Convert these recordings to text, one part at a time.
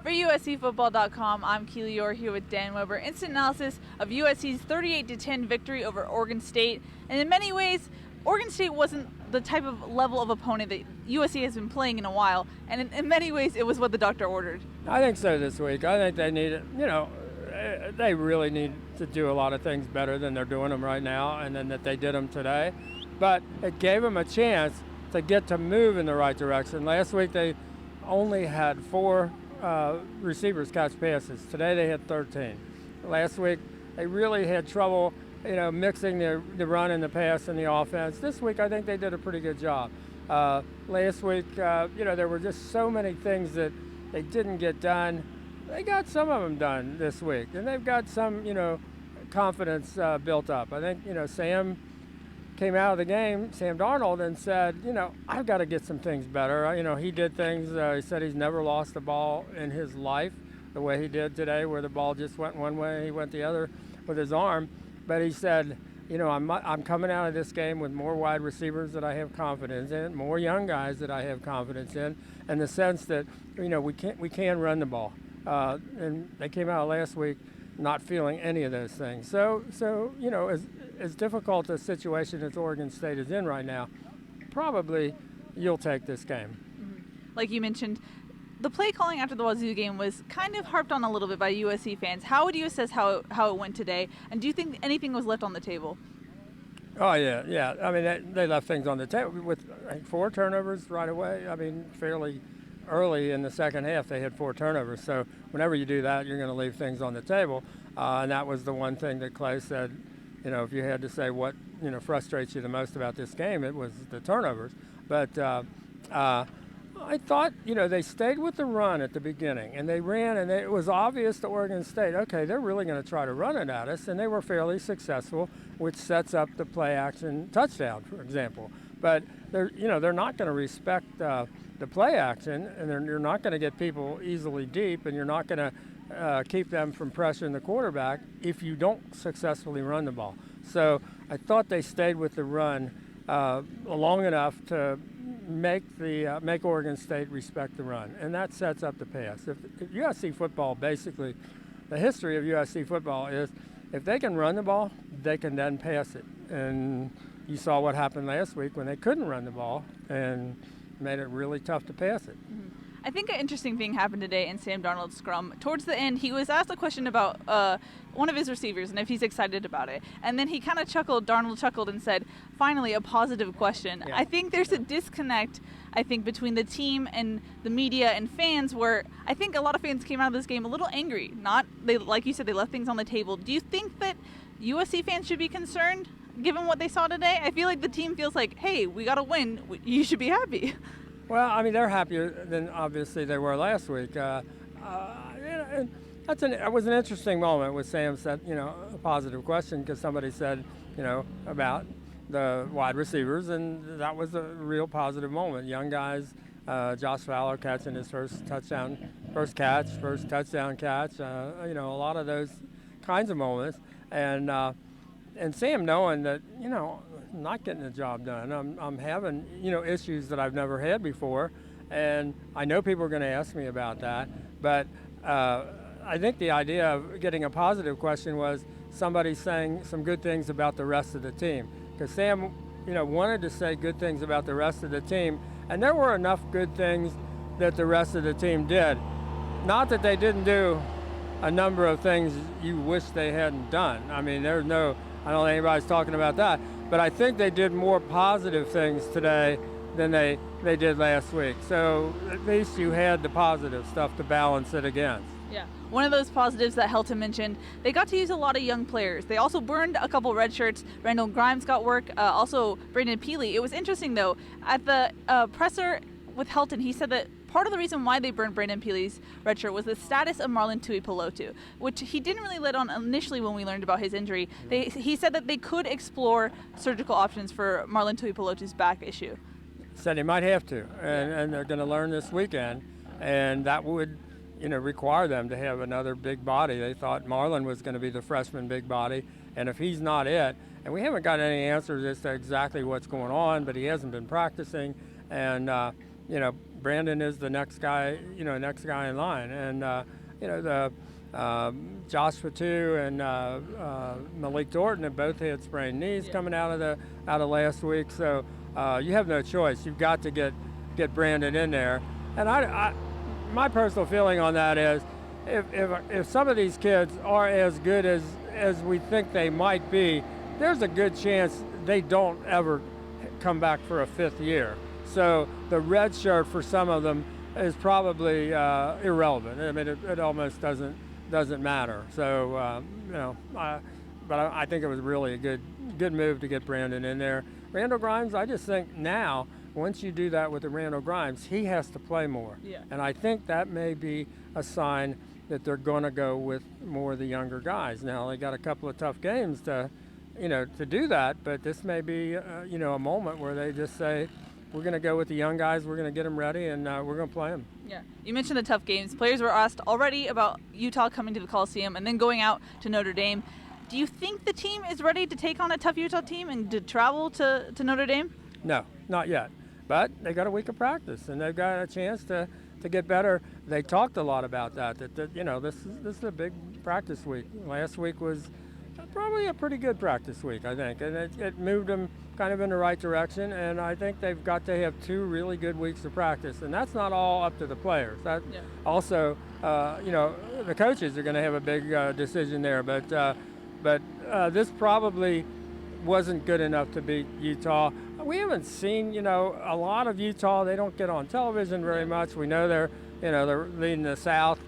For USCFootball.com, I'm Keely Eure here with Dan Weber. Instant analysis of USC's 38-10 victory over Oregon State. And in many ways, Oregon State wasn't the type of level of opponent that USC has been playing in a while. And in many ways, it was what the doctor ordered. I think so this week. I think they need, they really need to do a lot of things better than they're doing them right now, and then that they did them today. But it gave them a chance to get to move in the right direction. Last week they only had 4 receivers catch passes. Today they had 13. Last week they really had trouble, mixing the run and the pass and the offense. This week I think they did a pretty good job. Last week, there were just so many things that they didn't get done. They got some of them done this week, and they've got some, confidence built up. I think, Sam came out of the game, Sam Darnold, and said, I've got to get some things better. He did things, he said he's never lost a ball in his life the way he did today, where the ball just went one way and he went the other with his arm. But he said, I'm coming out of this game with more wide receivers that I have confidence in, more young guys that I have confidence in the sense that, we can run the ball. And they came out last week not feeling any of those things. So as difficult a situation as Oregon State is in right now, probably you'll take this game. Mm-hmm. Like you mentioned, the play calling after the Wazoo game was kind of harped on a little bit by USC fans. How would you assess how it went today? And do you think anything was left on the table? Oh, yeah. I mean, they left things on the table with 4 turnovers right away. I mean, fairly early in the second half, they had 4 turnovers. So whenever you do that, you're going to leave things on the table. And that was the one thing that Clay said, if you had to say what, frustrates you the most about this game, it was the turnovers. But I thought, they stayed with the run at the beginning, and they ran, and it was obvious to Oregon State, okay, they're really going to try to run it at us, and they were fairly successful, which sets up the play-action touchdown, for example. But they're not going to respect the play action, and you're not going to get people easily deep, and you're not going to keep them from pressuring the quarterback if you don't successfully run the ball. So I thought they stayed with the run long enough to make Oregon State respect the run, and that sets up the pass. If USC football, basically, the history of USC football is if they can run the ball, they can then pass it. And you saw what happened last week when they couldn't run the ball and made it really tough to pass it. Mm-hmm. I think an interesting thing happened today in Sam Darnold's scrum. Towards the end, he was asked a question about one of his receivers and if he's excited about it. And then he kind of Darnold chuckled and said, finally, a positive question. Yeah. I think there's a disconnect, between the team and the media and fans where I think a lot of fans came out of this game a little angry. Like you said, they left things on the table. Do you think that USC fans should be concerned given what they saw today? I feel like the team feels like, hey, we got to win. You should be happy. Well, I mean, they're happier than obviously they were last week. It was an interesting moment with Sam said, a positive question because somebody said, about the wide receivers, and that was a real positive moment. Young guys, Josh Fowler catching his first touchdown catch, a lot of those kinds of moments. And Sam knowing that, not getting the job done. I'm having, issues that I've never had before, and I know people are going to ask me about that, but I think the idea of getting a positive question was somebody saying some good things about the rest of the team, because Sam, wanted to say good things about the rest of the team, and there were enough good things that the rest of the team did. Not that they didn't do a number of things you wish they hadn't done. I mean, I don't think anybody's talking about that. But I think they did more positive things today than they did last week. So at least you had the positive stuff to balance it against. Yeah. One of those positives that Helton mentioned, they got to use a lot of young players. They also burned a couple red shirts. Randall Grimes got work. Also, Brandon Peely. It was interesting, though. At the presser with Helton, he said that part of the reason why they burned Brandon Peely's red shirt was the status of Marlon Tuipulotu, which he didn't really let on initially when we learned about his injury. He said that they could explore surgical options for Marlon Tuipulotu's back issue. Said he might have to, and they're going to learn this weekend, and that would, require them to have another big body. They thought Marlon was going to be the freshman big body, and if he's not it, and we haven't got any answers as to exactly what's going on, but he hasn't been practicing, and Brandon is the next guy in line, and the Josh Fatu and Malik Thornton have both had sprained knees coming out of last week. So you have no choice. You've got to get Brandon in there. And my personal feeling on that is, if some of these kids are as good as we think they might be, there's a good chance they don't ever come back for a fifth year. So the red shirt for some of them is probably irrelevant. I mean, it almost doesn't matter. So but I think it was really a good move to get Brandon in there. Randall Grimes, I just think now, once you do that with the Randall Grimes, he has to play more. Yeah. And I think that may be a sign that they're going to go with more of the younger guys. Now, they got a couple of tough games to do that, but this may be, a moment where they just say, we're going to go with the young guys, we're going to get them ready, and we're going to play them. Yeah. You mentioned the tough games. Players were asked already about Utah coming to the Coliseum and then going out to Notre Dame. Do you think the team is ready to take on a tough Utah team and to travel to Notre Dame? No, not yet. But they got a week of practice, and they've got a chance to get better. They talked a lot about that this is a big practice week. Last week was probably a pretty good practice week, I think, and it moved them kind of in the right direction, and I think they've got to have 2 really good weeks of practice, and that's not all up to the players. Also, the coaches are going to have a big decision there, but this probably wasn't good enough to beat Utah. We haven't seen, a lot of Utah. They don't get on television very much. We know they're leading the South.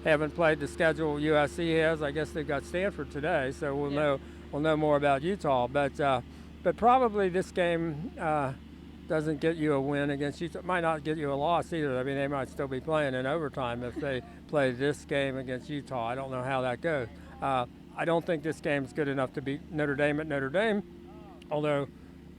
Haven't played the schedule USC has. I guess they've got Stanford today, so we'll know more about Utah. But probably this game doesn't get you a win against Utah. It might not get you a loss either. I mean, they might still be playing in overtime if they play this game against Utah. I don't know how that goes. I don't think this game's good enough to beat Notre Dame at Notre Dame, although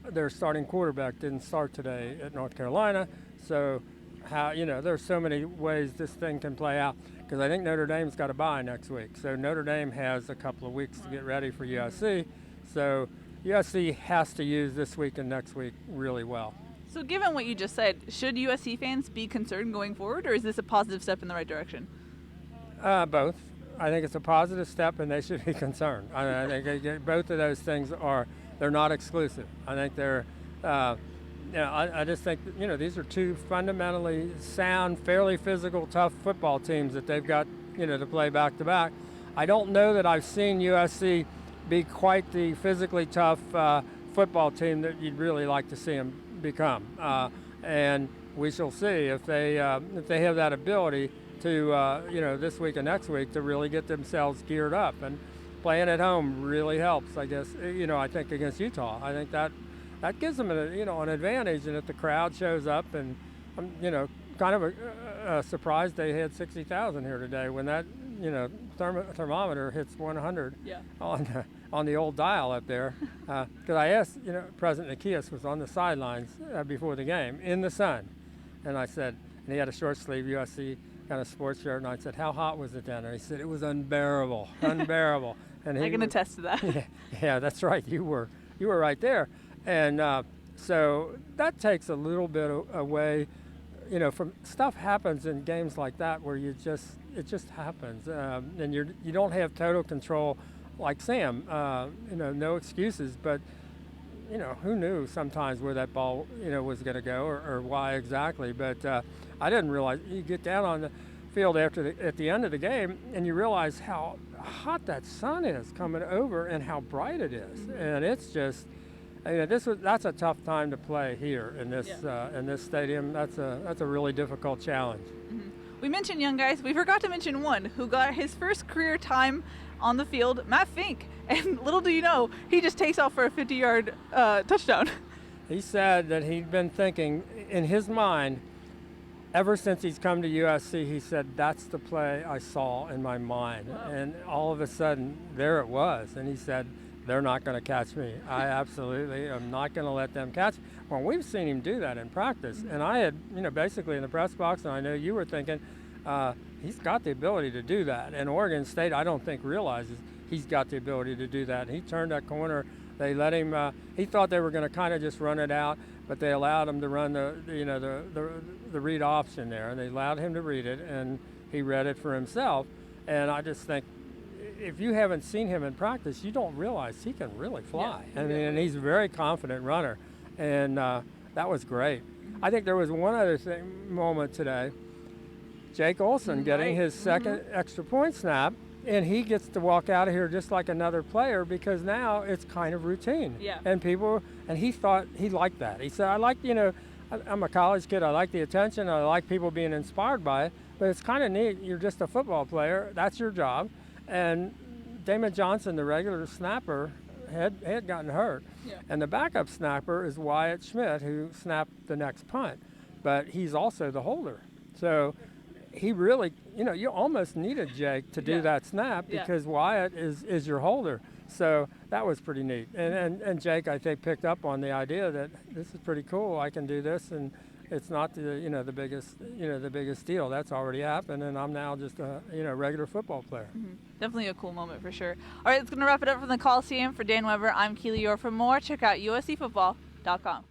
their starting quarterback didn't start today at North Carolina. So there's so many ways this thing can play out, because I think Notre Dame's got a bye next week. So Notre Dame has a couple of weeks to get ready for USC. So USC has to use this week and next week really well. So given what you just said, should USC fans be concerned going forward, or is this a positive step in the right direction? Both. I think it's a positive step, and they should be concerned. I think both of those things they're not exclusive. I think they're, I just think these are 2 fundamentally sound, fairly physical, tough football teams that they've got to play back to back. I don't know that I've seen USC be quite the physically tough football team that you'd really like to see them become, and we shall see if they have that ability to this week and next week to really get themselves geared up. And playing at home really helps, I guess. I think against Utah, I think that gives them an advantage. And if the crowd shows up, and kind of a surprise they had 60,000 here today when that thermometer hits 100 on the old dial up there. Because I asked, President Nikias was on the sidelines before the game in the sun, and I said, and he had a short sleeve USC kind of sports shirt, and I said, how hot was it down there? He said, it was unbearable. And I can attest to that. Yeah, that's right. You were right there. And so that takes a little bit away, from stuff happens in games like that where it just happens, and you don't have total control like Sam. No excuses, but who knew sometimes where that ball was going to go or why exactly. But I didn't realize. You get down on the field at the end of the game, and you realize how hot that sun is coming over and how bright it is, and it's just. That's a tough time to play here in this stadium. That's a really difficult challenge. Mm-hmm. We mentioned young guys. We forgot to mention one who got his first career time on the field, Matt Fink. And little do you know, he just takes off for a 50-yard touchdown. He said that he'd been thinking in his mind ever since he's come to USC. He said, that's the play I saw in my mind. Wow. And all of a sudden, there it was. And he said, they're not going to catch me. I absolutely am not going to let them catch me. Well, we've seen him do that in practice. And I had, basically in the press box, and I know you were thinking, he's got the ability to do that. And Oregon State, I don't think, realizes he's got the ability to do that. And he turned that corner They let him. He thought they were going to kind of just run it out, but they allowed him to run the read option there, and they allowed him to read it, and he read it for himself. And I just think, if you haven't seen him in practice, you don't realize he can really fly. Yeah, and he's a very confident runner, and that was great. I think there was one other moment today. Jake Olson getting his second extra point snap, and he gets to walk out of here just like another player because now it's kind of routine. Yeah. And he thought he liked that. He said, I'm a college kid. I like the attention. I like people being inspired by it, but it's kind of neat. You're just a football player. That's your job. And Damon Johnson, the regular snapper, had gotten hurt. Yeah. And the backup snapper is Wyatt Schmidt, who snapped the next punt. But he's also the holder. So he really, you almost needed Jake to do that snap because Wyatt is your holder. So that was pretty neat. And Jake, I think, picked up on the idea that this is pretty cool. I can do this, and it's not the biggest deal. That's already happened, and I'm now just a regular football player. Mm-hmm. Definitely a cool moment for sure. All right, that's going to wrap it up from the Coliseum. For Dan Weber, I'm Keely Eure. For more, check out uscfootball.com.